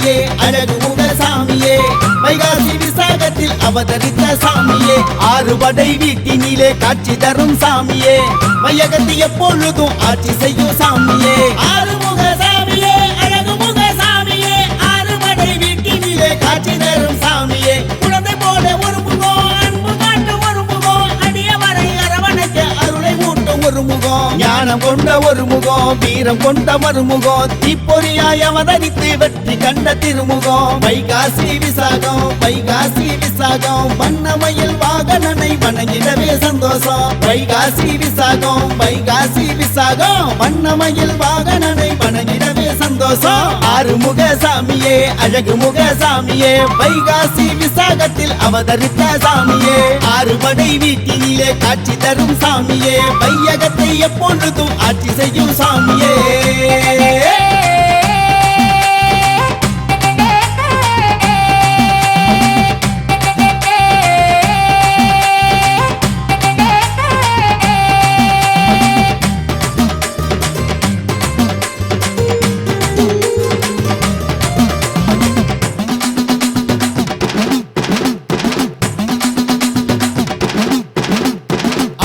சாமியே அழகு முக சாமியே வைகாசி விசாகத்தில் அவதரித்த சாமியே ஆறுபடை வீட்டினிலே காட்சி தரும் சாமியே வையகத்தை எப்பொழுதும் ஆட்சி செய்யும் சாமியே ஆறுமுக சாமியே அழகு முக சாமியே ஆறுபடை வீட்டினிலே காட்சி தரும் சாமியே குழந்தை போல ஒரு முகம் அன்பு காட்டும் ஒரு முகம் அடியவரை அரவணைக்க அருளை மூட்டும் ஒரு முகம் ஞானம் கொண்ட ஒரு முகம் வீரம் கொண்ட மறுமுகம் தீப்பொறியாய் அவதரித்து வெற்றி கண்ட திருமுகம் வைகாசி விசாகம் வைகாசி விசாகம் வண்ணமயில் வாகனனை வணங்கிடவே சந்தோஷம் வைகாசி விசாகம் வைகாசி விசாகம் வண்ணமயில் வாகனனை வணங்கிடவே சந்தோஷம் ஆறுமுக சாமியே அழகு முக சாமியே வைகாசி விசாகத்தில் அவதரித்த சாமியே ஆறுபடை வீட்டினிலே காட்சி தரும் சாமியே வையகத்தை எப்பொழுதும் ஆட்சி செய்யும் சாமியே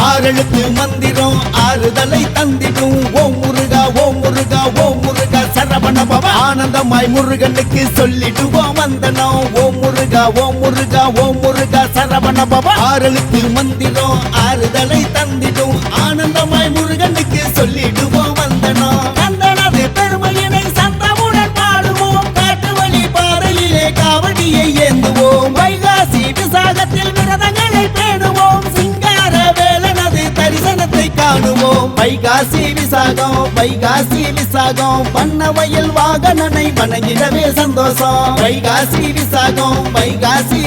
ஆறெழுத்து மந்திரம் ஆறுதலை தந்திடும் ஓம் முருகா ஓம் முருகா ஓம் முருகா சரவண பவ ஆனந்தமாய் முருகனுக்கு சொல்லிடுவோம் வந்தனம் ஓம் முருகா ஓம் முருகா ஓம் முருகா சரவண பவ ஆறெழுத்து மந்திரம் ஆறுதலை தந்திடும் ஆனந்தமாய் முருகனுக்கு சொல்லிடுவோம் வந்தனம் கந்தனது பெருமையினை சந்தமுடன் பாடுவோம் காட்டு வழி பாறையிலே காவடியை ஏந்துவோம் வைகாசி விசாகத்தில் விரதங்களை பேணுவோம் சிங்கார வேலனது தரிசனத்தை காணுவோம் வைகாசி விசாகம் வண்ணமயில் வாகனனை வணங்கிடவே சந்தோஷம் வைகாசி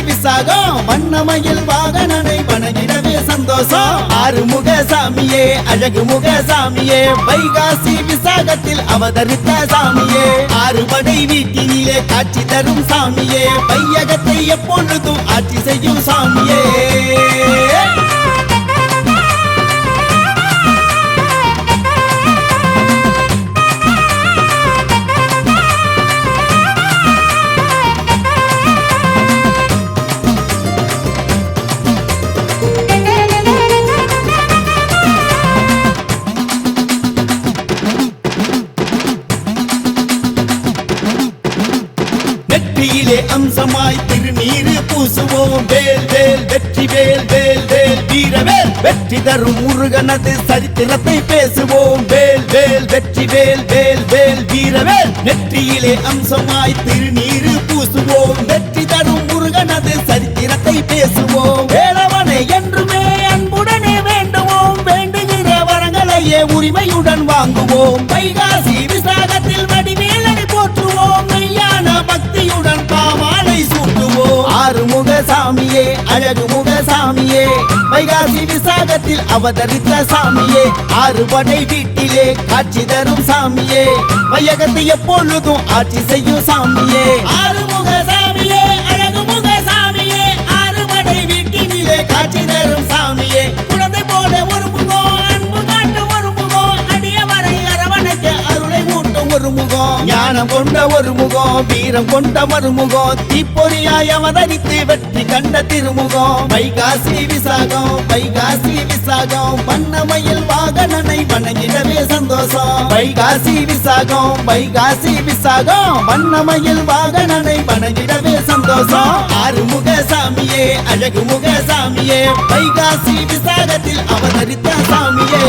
விசாகம் வண்ணமயில் வாகனனை வணங்கிடவே சந்தோஷம் ஆறுமுக சாமியே அழகு முக சாமியே வைகாசி விசாகத்தில் அவதரித்த சாமியே ஆறுபடை வீட்டினிலே காட்சி தரும் சாமியே வையகத்தை எப்பொழுதும் ஆட்சி செய்யும் சாமியே நெற்றியிலே அம்சமாய் திருநீரு பூசுவோம் வேல் வேல் வெற்றி வேல் வேல் வேல் வீரவேல் வெற்றி தரும் முருகனது சரித்திரத்தை பேசுவோம் வேல் வேல் வெற்றி வேல் வேல் வேல் வீரவேல் நெற்றியிலே அம்சமாய் திருநீரு பூசுவோம் வெற்றி தரும் முருகனது சரித்திரத்தை பேசுவோம் வேலவனை என்றுமே அன்புடனே வேண்டுவோம் வேண்டுகிற வரங்களையே உரிமையுடன் வாங்குவோம் வைகாசி விசாகத்தில் வடிவேலனை போற்றுவோம் மெய்யான பக்தியுடன் பாமாலை சூட்டுவோம் ஆறுமுக சாமியே அழகு முக சாமியே வைகாசி விசாகத்தில் அவதரித்த சாமியே ஆறுபடை வீட்டிலே காட்சி தரும் சாமியே வையகத்தை எப்பொழுதும் ஆட்சி செய்யும் சாமியே ஆறுமுக சாமியே அழகு முக சாமியே ஆறுபடை வீட்டிலே காட்சி தரும் சாமியே குழந்தை போல ஒரு முகம் அன்பு காட்டும் ஒரு முகம் அடியவரை அரவணைக்க அருளை மூட்டும் ஒரு முகம் ஞானம் கொண்ட ஒரு முகம் வீரம் கொண்ட மறுமுகம் தீப்பொறியாய் அவதரித்து வெற்றி கண்ட திருமுகம் வைகாசி விசாகம் வண்ணமயில் வாகனனை வணங்கிடவே சந்தோஷம் வைகாசி விசாகம் வண்ணமயில் வாகனனை வணங்கிடவே சந்தோஷம் ஆறுமுக சாமியே அழகு முக சாமியே வைகாசி விசாகத்தில் அவதரித்த சாமியே